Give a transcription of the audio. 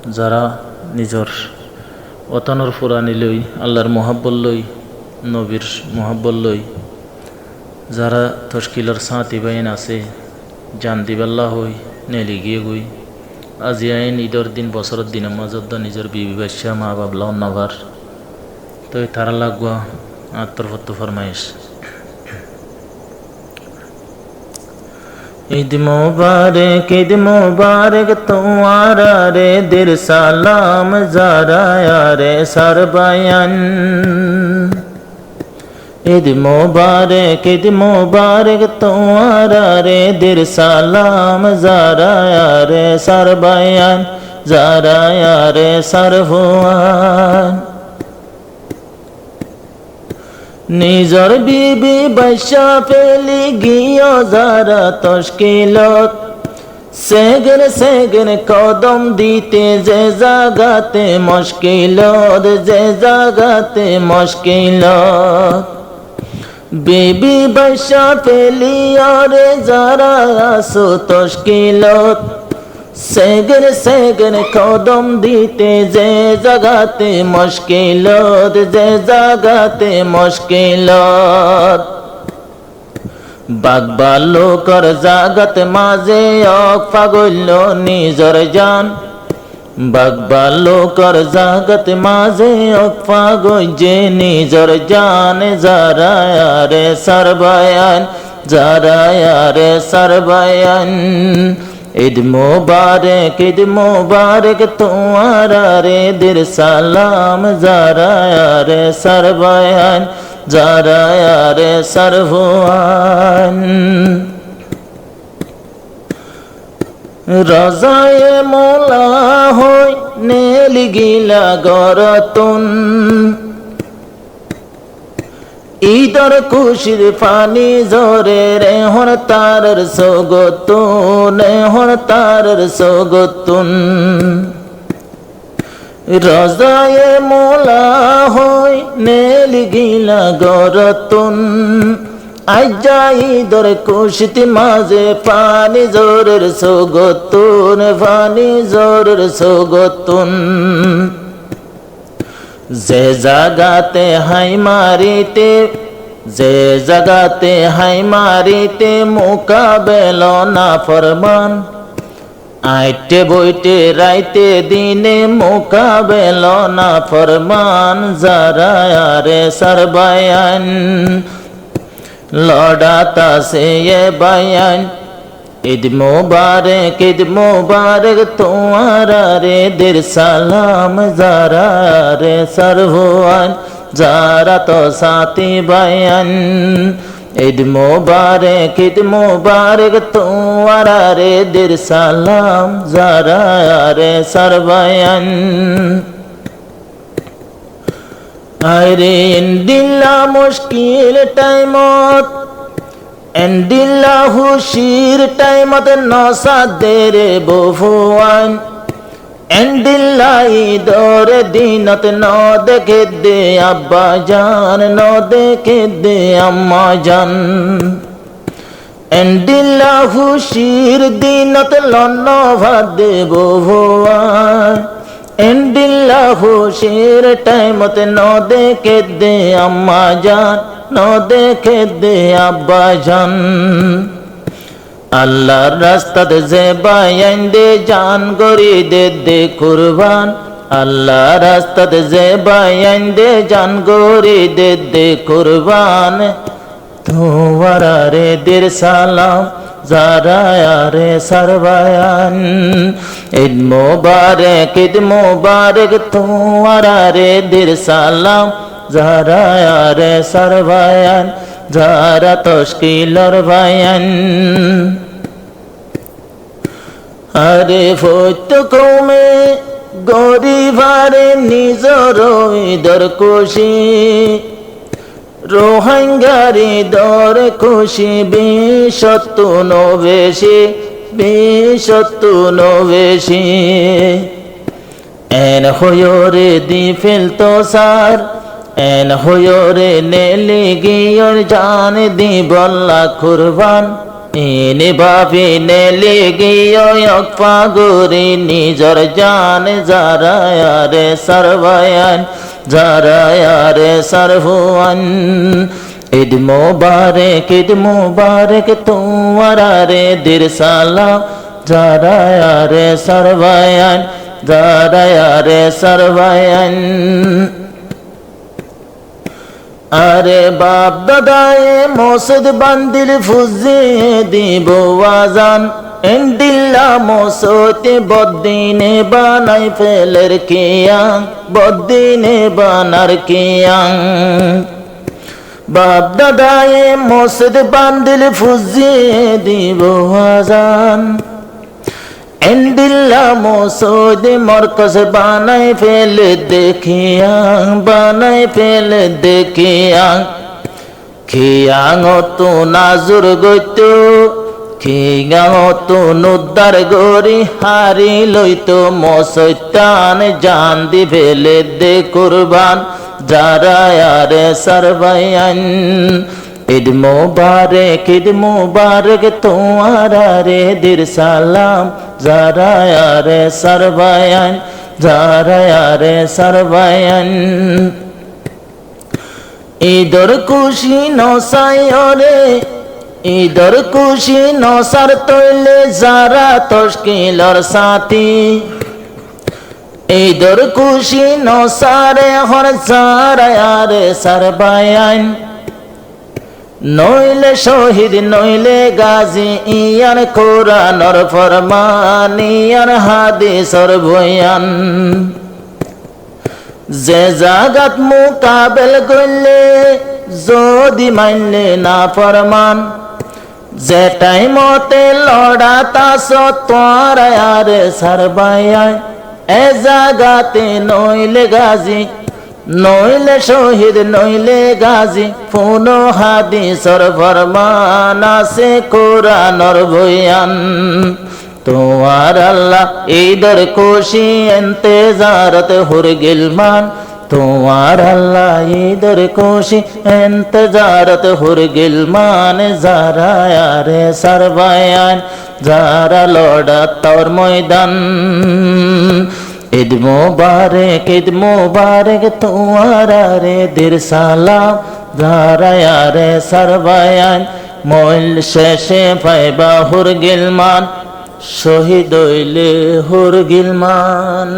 যারা নিজর ওতনের ফুরানি লই আল্লাহর মহাব্বত লই নবীর মহাব্বত লই যারা তশকিলর সাঁতি বাইন আছে জান দিবাল্লা হই নেলি গিয়ে গই আজি আইন ঈদর দিন বছরের দিনের মাজত নিজের বিবি বাচ্চা মা বাবলা অন্যবার তো তারা লাগবা আত্মরফত্ব ফরমাইশ ঈদ মুবারক তোমারা রে দের সালাম যারা রে সরবায়ান ঈদ মুবারক তোমারা রে দের সালাম যারা রে সরবায়ান যারা রে সরহুয়ান নিজর বিবি বৈশা ফেলি গিয়া যারা তশকিলত সেগের কদম দিতে যে জাগাতে মুশকিলত বিবি বৈশা ফেলি আরে যারা আসো তশকিলত সেগের কদম দিতে যে জাগাতে মুশকিলত বাগবালোকর জাগত মাঝে অক পাগল নিজর জান বাগবালোকর জাগত মাঝে অক পাগল যে নিজর জান যারা রে সরবায়ান ঈদ মুবারক তোমারা রে দের সালাম যারা রে সরবায়ান যারা রে সরহুয়ান রাজায়ে মোলা হই নেলি গিলা গরতুন ঈদর খুশির পানি জরে রে হর তারর সোগতুন রাজায়ে মোলা হই নেলি গিলা গরতুন আইজা ঈদর খুশিতে মাঝে পানি জোরের সোগতুন যে জাগাতে হাই মারিতে মুকাবেল না ফরমান আইটে বইটে রাইতে দিনে মুকাবেল না ফরমান যারা রে সরবায়ান লড়াতা সে বায়ান ঈদ মুবারক তোমারা রে দের সালাম যারা রে সরহুয়ান যারা তো সাথী বায়ান ঈদ মুবারক তোমারা রে দের সালাম যারা রে সরবায়ান আরে ইন্দিল্লা মুশকিল টাইমত এন্দিল্লা হুশির টাইমত নসাদের বহুয়ান এন্দিল্লা ঈদর দিনত ন দেখে দে আব্বা জান ন দেখে দে আম্মা জান এন্দিল্লা হুশির দিনত লন্ন ভাদে বহুয়ান এন্দিল্লা হুশির টাইমত ন দেখে দে আম্মা জান ন দেখে দে আব্বা জান আল্লাহর রাস্তাতে যে বায়ান দে জান গরি দে কুরবান আল্লাহর রাস্তাতে যে বায়ান দে জান গরি দে কুরবান তোমারা রে দের সালাম যারা রে সরবায়ান ঈদ মুবারক তোমারা রে দের সালাম যারা রে সরবায়ান যারা তশকিলর বায়ান আরে ফত কমে গরিবারে নিজর ঈদর খুশি রোহিঙ্গারি দর খুশি বিশত্তু নবেশি এন হয়রে দি ফেলতো সার এন হয়রে নেলি গিয়র জান দি বল্লা কুরবান ইনি ভাবিনে লেগিও এক পাগরি নিজর জান যারায়ারে সরবায়ান যারায়ারে সরহুয়ান ঈদ মুবারক তোমারে দির সালাম যারায়ারে সরবায়ান যারায়ারে সরবায়ান আরে বাপ দাদায়ে মসজিদ বান্দিল ফুজে দিব আজান এন্ডিল্লা মসতে বদ্দিনে বানাই ফেলের কিয়াং বদ্দিনে বানার কিয়াং বাপ দাদায়ে মসজিদ বান্দিল ফুজে দিব আজান এন্ডিল্লা মসজিদ মরকজ বানাই ফেলে দেখিয়াং বানাই ফেলে দেখিয়াং খিয়াং তো নাজুর গইত খিয়াং তো নুদ্দার গরি হারি লইতো মসৈতান জান দি ফেলে দে কুরবান যারায়ারে সরবায়ান ঈদ মুবারক তোমারে দির সালাম যারায়ারে সরবায়ান যারায়ারে সরবায়ান ঈদর খুশি নসায়রে ঈদর খুশি নসার তৈলে যারা তশকিলর সাথী ঈদর খুশি নসারে হর যারায়ারে সরবায়ান নইলে শহীদ নইলে গাজী ইয়ার কোরআনর ফরমান ইয়ার হাদিসর বয়ান যে জাগাত মুকাবেল করলে যদি মানলে না ফরমান যে টাইমতে লড়া তাস তোরায়ারে সরবায়ান এ জাগাতে নইলে গাজী নইলে শহীদ নইলে গাজী পুনো হাদিসর ফরমান আছে কোরআনর বয়ান তোমার আল্লাহ ঈদর খুশি ইন্তজারত হুরগিলমান তোমার আল্লাহ ঈদর খুশি ইন্তজারত হুরগিলমান যারায়ারে সরবায়ান যারা লড়া তোর ময়দান ঈদ মুবারক তোমারে দির সালাম যারায়ারে সরবায়ান মইল শেষে পাইবা হুরগিলমান শহীদ হইলে হুরগিলমান।